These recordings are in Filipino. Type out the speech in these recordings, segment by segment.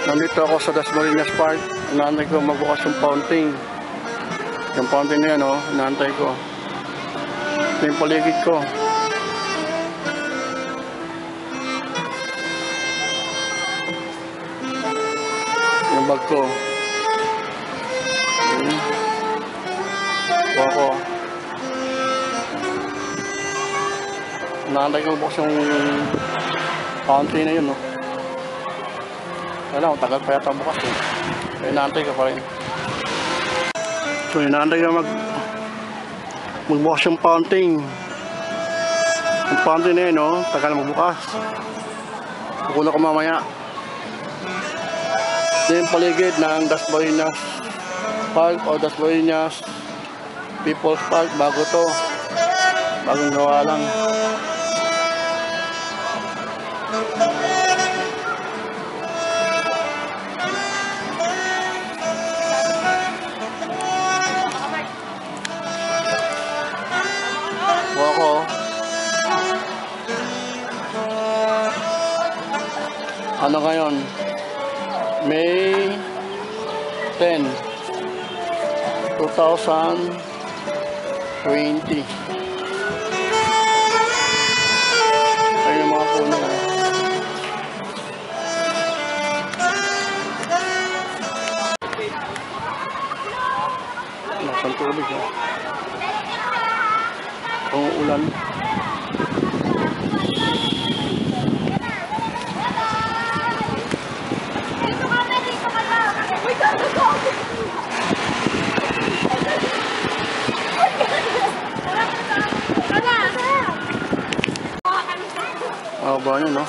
Nandito ako sa Dasmariñas Park. Inaantay ko magbukas yung fountain. Yung fountain na yan, oh. Inaantay ko. Ito yung paligid ko. Yung bag ko. Ako. Inaantay ko magbukas yung fountain na yun, oh. Wala, tagal pa yata bukas eh. Kaya inaantay ka pa rin. So inaantay ka magbukas yung fountain. Yung fountain na yun, no? Tagal magbukas. Kukunan ko mamaya. Ito yung paligid ng Dasmariñas Park o Dasmariñas People's Park. Bago to. Bagong gawa lang. Ako. Ano ngayon? May 10, 2020. Ayun yung mga puno. Nasaan tubig, ha? Ang ulan. Ba niya, no?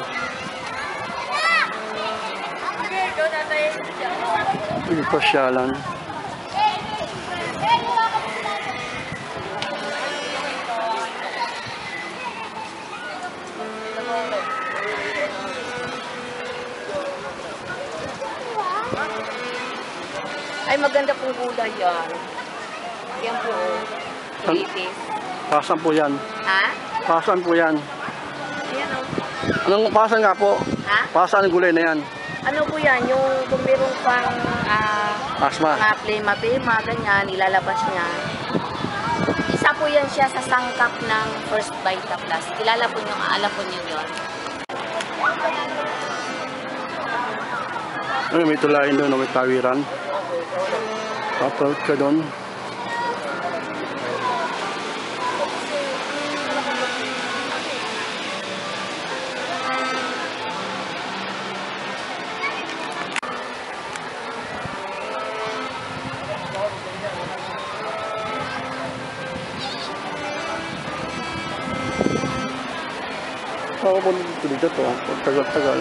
Yung pasyalan. Ay, maganda pong gulay yan. Yan po. Pilipis. Pasan po yan. Ha? Pasan po yan. Ayan o. Anong pasan nga po? Ha? Pasan ang gulay na yan? Ano po yan? Yung kung meron pang asma. mga plema, ganyan, ilalabas niya. Isa po yan siya sa sangkap ng First Vita Plus. Kilala po nyo, alam po nyo yun. Ay, may tulayin doon, may tawiran. Papalot ka doon. Ako po dito to, tagal-tagal.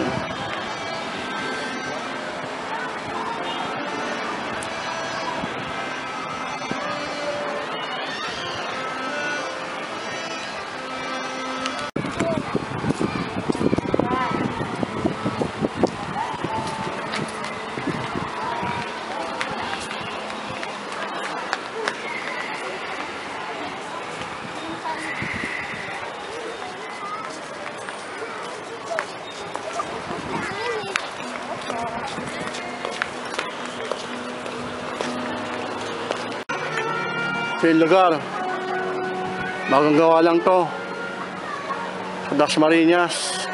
Sa lugar, bagong gawa lang to sa Dasmariñas.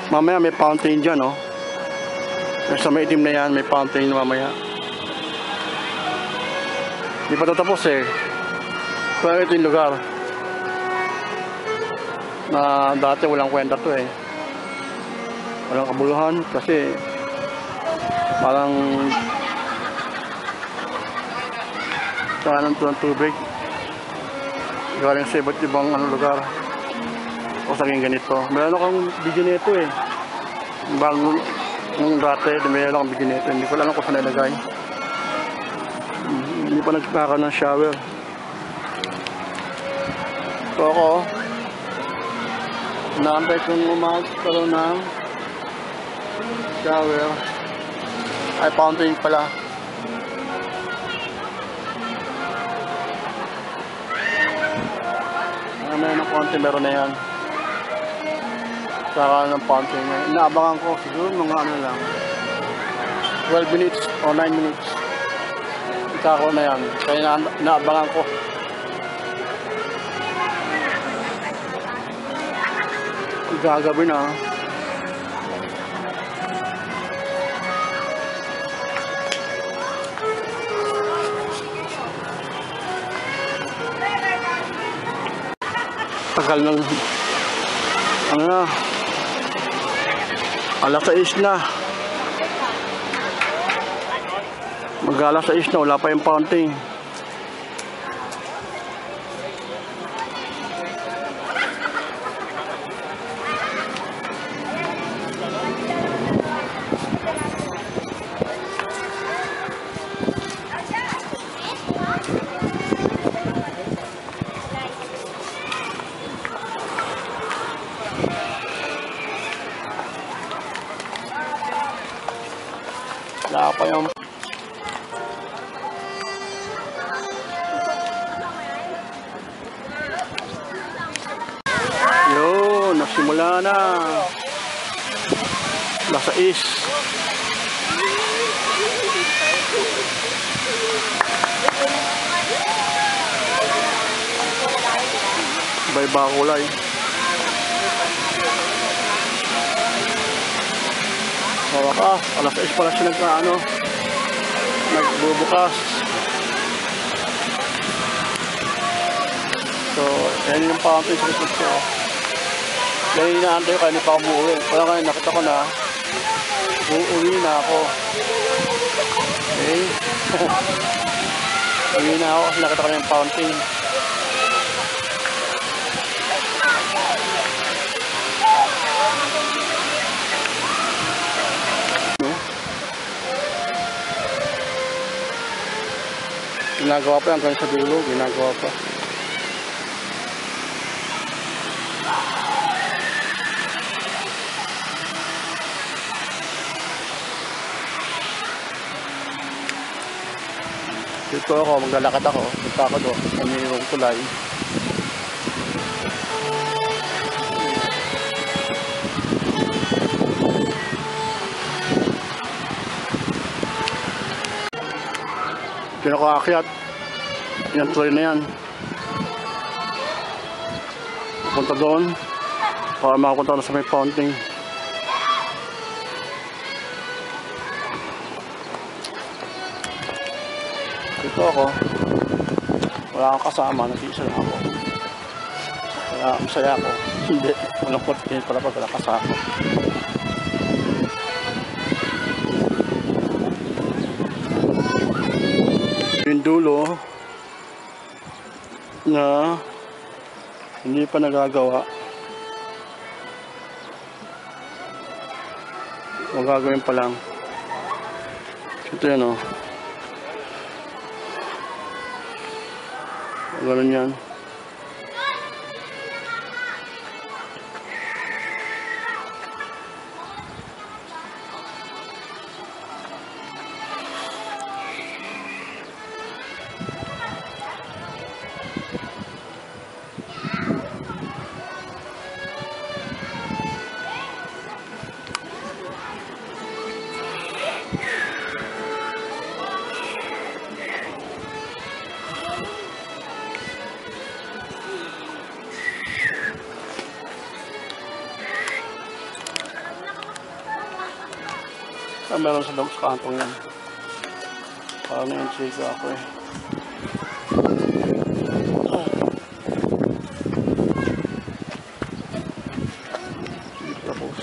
Mamaya may fountain dyan, oh. Sa may itim na yan, may fountain mamaya. Di pa tatapos eh. Pero ito yung lugar na dati walang kwenta to eh. Walang kabuluhan kasi parang kanan to ng tubig galing sa iba't ibang lugar o saging ganito. Meron akong video nito eh, bago nung dati meron akong video nito, hindi ko alam kung saan nilagay. Hindi pa nagkakaroon ng shower. So ako naantay kong magkaroon ng shower. Ay, fountain pala. Meron ng konti, meron na yan. Saka ng fountain na. Inaabangan ko siguro mga ano lang. 12 minutes o 9 minutes. Ikako na yan. Kaya naabangan ko. Gagabi na. Tagal ng ano na, alas 6 na. Mag-alas 6 na, wala pa yung fountain. Wala pa yung yun, nasimula na. Nasa is. Iba-iba kulay. Wakas, alas 6 pala siya nagbubukas. So, yan yung fountain sa likod ko. Yan yung inaantay ko, kaya hindi pa ako umuwi. Kaya ngayon, nakita ko na, uuwi na ako. Okay? Uwi na ako kasi nakita ko na yung fountain. Ginagawa pa hanggang sa dulo, ginagawa pa. Dito ako, maglalakad ako. Punta ako doon, sa mayroong kulay. Pinakaakyat. Yan, tuloy na yan. Pupunta doon para makapunta na sa may fountain. Dito ako. Wala akong kasama. Nag-iisa lang ako. Kaya masaya ako. Hindi. Malungkot din pala pag wala kasama. Yung dulo na hindi pa nagagawa, magagawin pa lang. Ito yan o, ganun yan. Meron sa kantong yan. Parang na-intriga ako eh. Tapos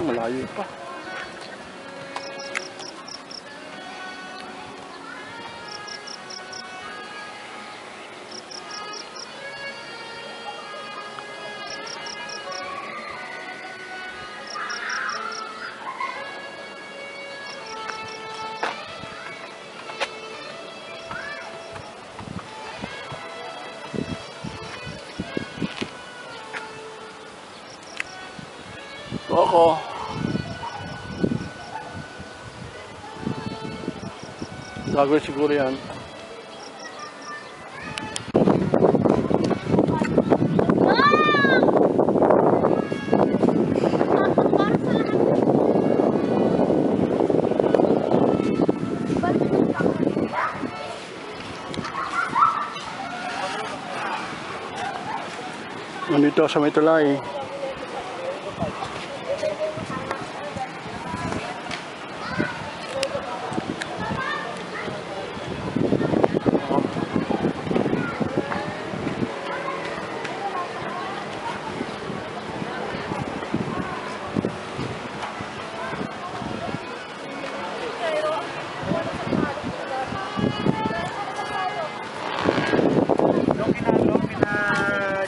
malayo pa. Ako gagawin siguro yan. Dito sa may tulay.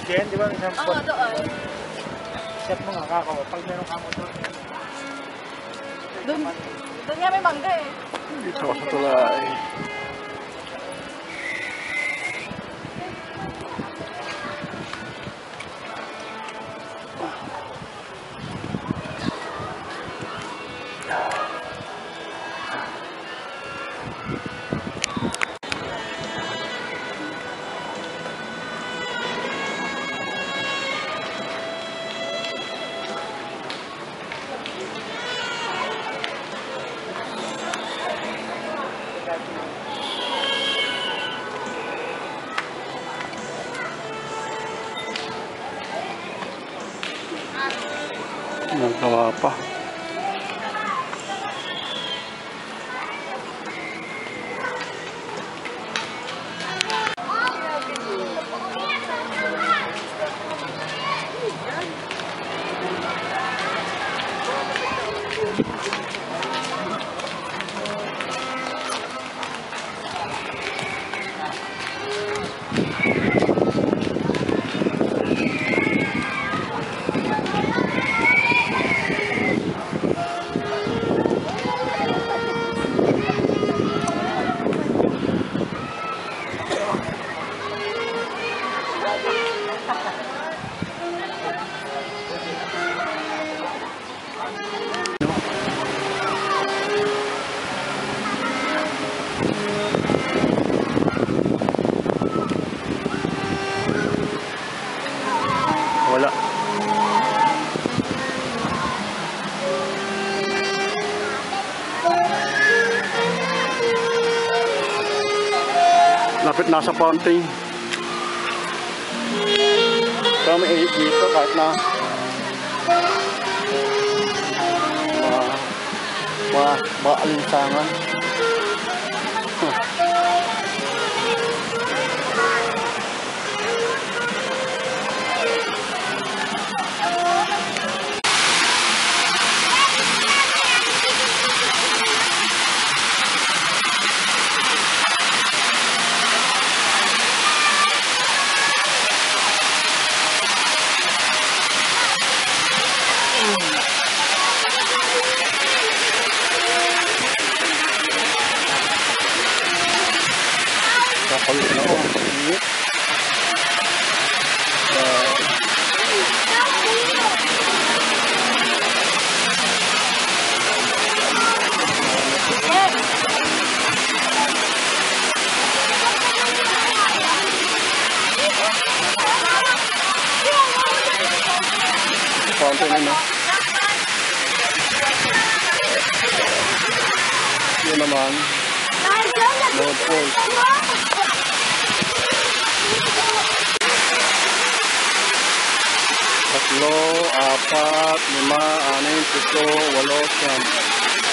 Jen, di ba? Isang Oo, doon. set mo nga kako. Pag meron ka mo doon. Doon nga may mangga eh. Dito sa tulay. Nagawa pa. Wala. Lapit na sa fountain. Pero may ihip dito kahit na maalinsangan. Kapalit na ako. Init. Fountain na. Yan naman. Lord Falls. 3, 4, 5, 6, 7, 8, 9.